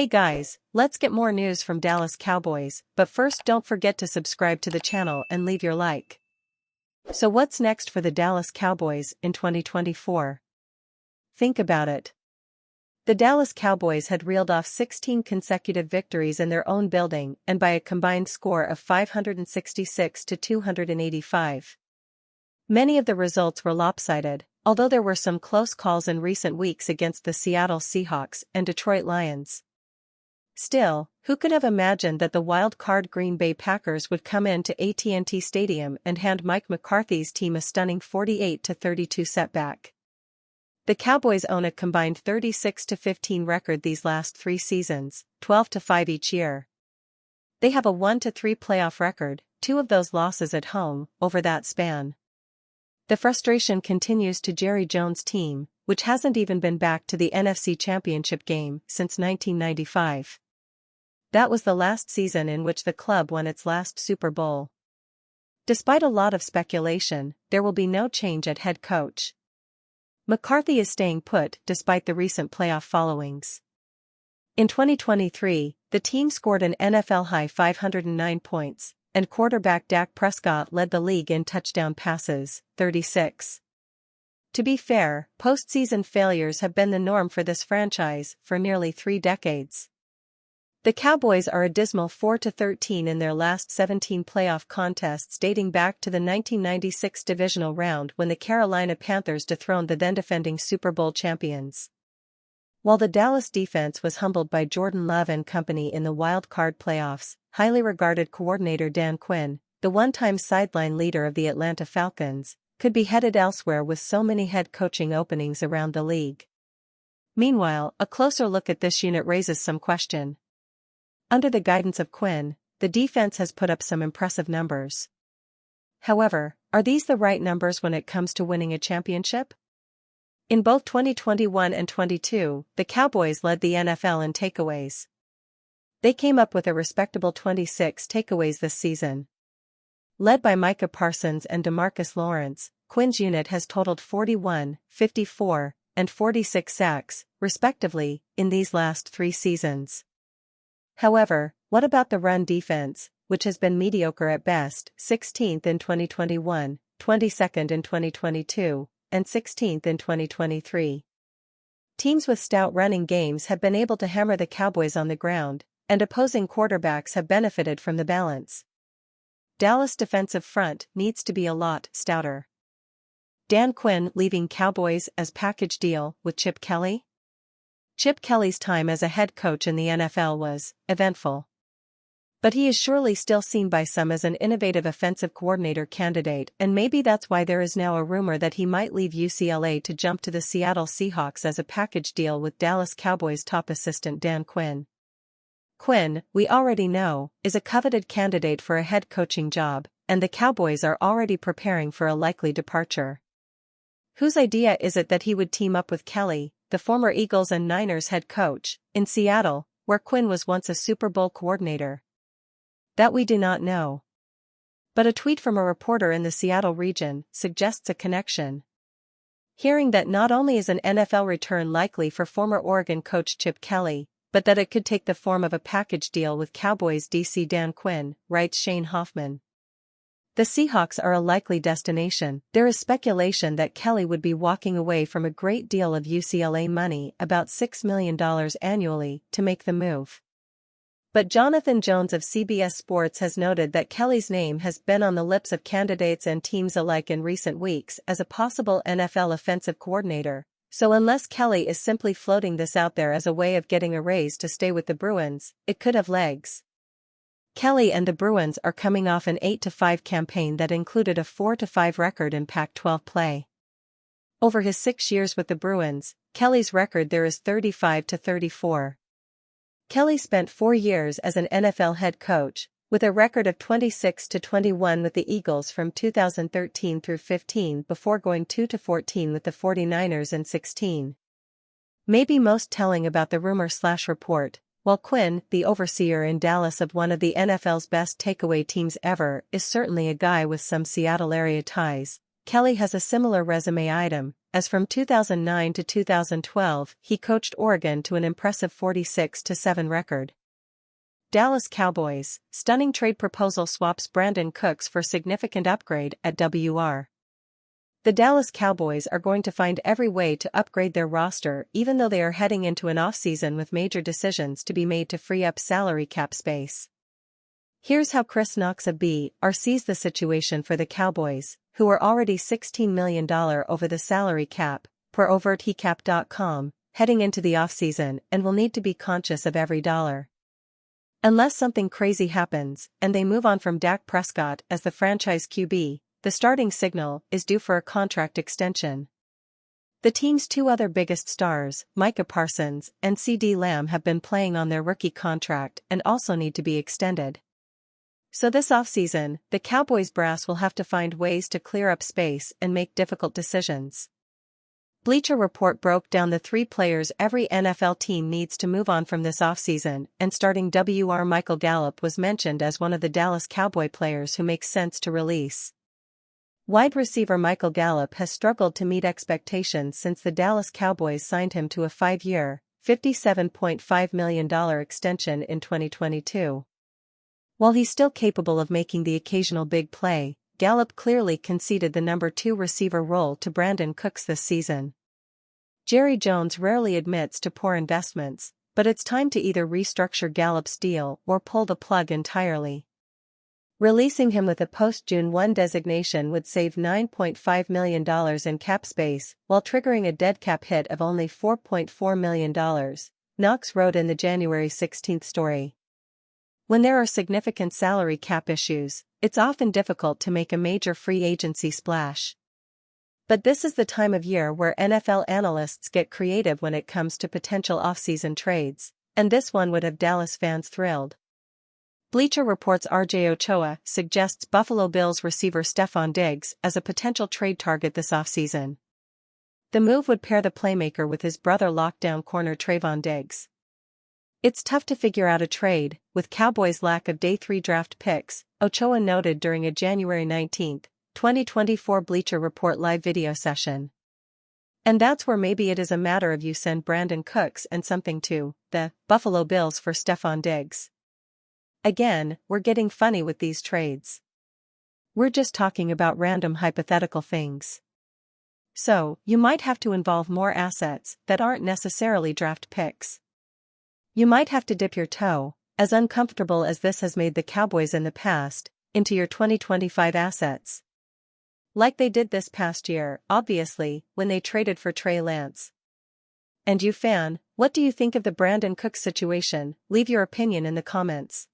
Hey guys, let's get more news from Dallas Cowboys, but first don't forget to subscribe to the channel and leave your like. So what's next for the Dallas Cowboys in 2024? Think about it. The Dallas Cowboys had reeled off 16 consecutive victories in their own building and by a combined score of 566 to 285. Many of the results were lopsided, although there were some close calls in recent weeks against the Seattle Seahawks and Detroit Lions. Still, who could have imagined that the wild-card Green Bay Packers would come into AT&T Stadium and hand Mike McCarthy's team a stunning 48-32 setback? The Cowboys own a combined 36-15 record these last 3 seasons, 12-5 each year. They have a 1-3 playoff record, 2 of those losses at home, over that span. The frustration continues to Jerry Jones' team, which hasn't even been back to the NFC Championship game since 1995. That was the last season in which the club won its last Super Bowl. Despite a lot of speculation, there will be no change at head coach. McCarthy is staying put despite the recent playoff followings. In 2023, the team scored an NFL-high 509 points, and quarterback Dak Prescott led the league in touchdown passes, 36. To be fair, postseason failures have been the norm for this franchise for nearly 3 decades. The Cowboys are a dismal 4-13 in their last 17 playoff contests dating back to the 1996 divisional round when the Carolina Panthers dethroned the then-defending Super Bowl champions. While the Dallas defense was humbled by Jordan Love and company in the wild-card playoffs, highly regarded coordinator Dan Quinn, the one-time sideline leader of the Atlanta Falcons, could be headed elsewhere with so many head coaching openings around the league. Meanwhile, a closer look at this unit raises some question. Under the guidance of Quinn, the defense has put up some impressive numbers. However, are these the right numbers when it comes to winning a championship? In both 2021 and 22, the Cowboys led the NFL in takeaways. They came up with a respectable 26 takeaways this season. Led by Micah Parsons and DeMarcus Lawrence, Quinn's unit has totaled 41, 54, and 46 sacks, respectively, in these last 3 seasons. However, what about the run defense, which has been mediocre at best, 16th in 2021, 22nd in 2022, and 16th in 2023? Teams with stout running games have been able to hammer the Cowboys on the ground, and opposing quarterbacks have benefited from the balance. Dallas' defensive front needs to be a lot stouter. Dan Quinn leaving Cowboys as package deal with Chip Kelly? Chip Kelly's time as a head coach in the NFL was eventful. But he is surely still seen by some as an innovative offensive coordinator candidate, and maybe that's why there is now a rumor that he might leave UCLA to jump to the Seattle Seahawks as a package deal with Dallas Cowboys top assistant Dan Quinn. Quinn, we already know, is a coveted candidate for a head coaching job, and the Cowboys are already preparing for a likely departure. Whose idea is it that he would team up with Kelly, the former Eagles and Niners head coach, in Seattle, where Quinn was once a Super Bowl coordinator? That we do not know. But a tweet from a reporter in the Seattle region suggests a connection. Hearing that not only is an NFL return likely for former Oregon coach Chip Kelly, but that it could take the form of a package deal with Cowboys DC Dan Quinn, writes Shane Hoffman. The Seahawks are a likely destination. There is speculation that Kelly would be walking away from a great deal of UCLA money, about $6 million annually, to make the move. But Jonathan Jones of CBS Sports has noted that Kelly's name has been on the lips of candidates and teams alike in recent weeks as a possible NFL offensive coordinator, so unless Kelly is simply floating this out there as a way of getting a raise to stay with the Bruins, it could have legs. Kelly and the Bruins are coming off an 8-5 campaign that included a 4-5 record in Pac-12 play. Over his 6 years with the Bruins, Kelly's record there is 35-34. Kelly spent 4 years as an NFL head coach, with a record of 26-21 with the Eagles from 2013 through 15 before going 2-14 with the 49ers in 16. Maybe most telling about the rumor/report, while Quinn, the overseer in Dallas of one of the NFL's best takeaway teams ever, is certainly a guy with some Seattle area ties, Kelly has a similar resume item, as from 2009 to 2012 he coached Oregon to an impressive 46-7 record. Dallas Cowboys, stunning trade proposal swaps Brandin Cooks for significant upgrade at WR. The Dallas Cowboys are going to find every way to upgrade their roster even though they are heading into an offseason with major decisions to be made to free up salary cap space. Here's how Chris Knox of BR sees the situation for the Cowboys, who are already $16 million over the salary cap, per overtcap.com, heading into the offseason and will need to be conscious of every dollar. Unless something crazy happens, and they move on from Dak Prescott as the franchise QB, the starting signal is due for a contract extension. The team's two other biggest stars, Micah Parsons and CeeDee Lamb, have been playing on their rookie contract and also need to be extended. So this offseason, the Cowboys brass will have to find ways to clear up space and make difficult decisions. Bleacher Report broke down the 3 players every NFL team needs to move on from this offseason, and starting WR Michael Gallup was mentioned as one of the Dallas Cowboy players who makes sense to release. Wide receiver Michael Gallup has struggled to meet expectations since the Dallas Cowboys signed him to a 5-year, $57.5 million extension in 2022. While he's still capable of making the occasional big play, Gallup clearly conceded the number 2 receiver role to Brandin Cooks this season. Jerry Jones rarely admits to poor investments, but it's time to either restructure Gallup's deal or pull the plug entirely. Releasing him with a post-June 1 designation would save $9.5 million in cap space while triggering a dead cap hit of only $4.4 million, Knox wrote in the January 16 story. When there are significant salary cap issues, it's often difficult to make a major free agency splash. But this is the time of year where NFL analysts get creative when it comes to potential offseason trades, and this one would have Dallas fans thrilled. Bleacher Report's RJ Ochoa suggests Buffalo Bills receiver Stefon Diggs as a potential trade target this offseason. The move would pair the playmaker with his brother lockdown corner Trayvon Diggs. It's tough to figure out a trade, with Cowboys' lack of day 3 draft picks, Ochoa noted during a January 19, 2024 Bleacher Report live video session. And that's where maybe it is a matter of you send Brandin Cooks and something to the Buffalo Bills for Stefon Diggs. Again, we're getting funny with these trades. We're just talking about random hypothetical things. So, you might have to involve more assets that aren't necessarily draft picks. You might have to dip your toe, as uncomfortable as this has made the Cowboys in the past, into your 2025 assets. Like they did this past year, obviously, when they traded for Trey Lance. And you fan, what do you think of the Brandin Cooks situation? Leave your opinion in the comments.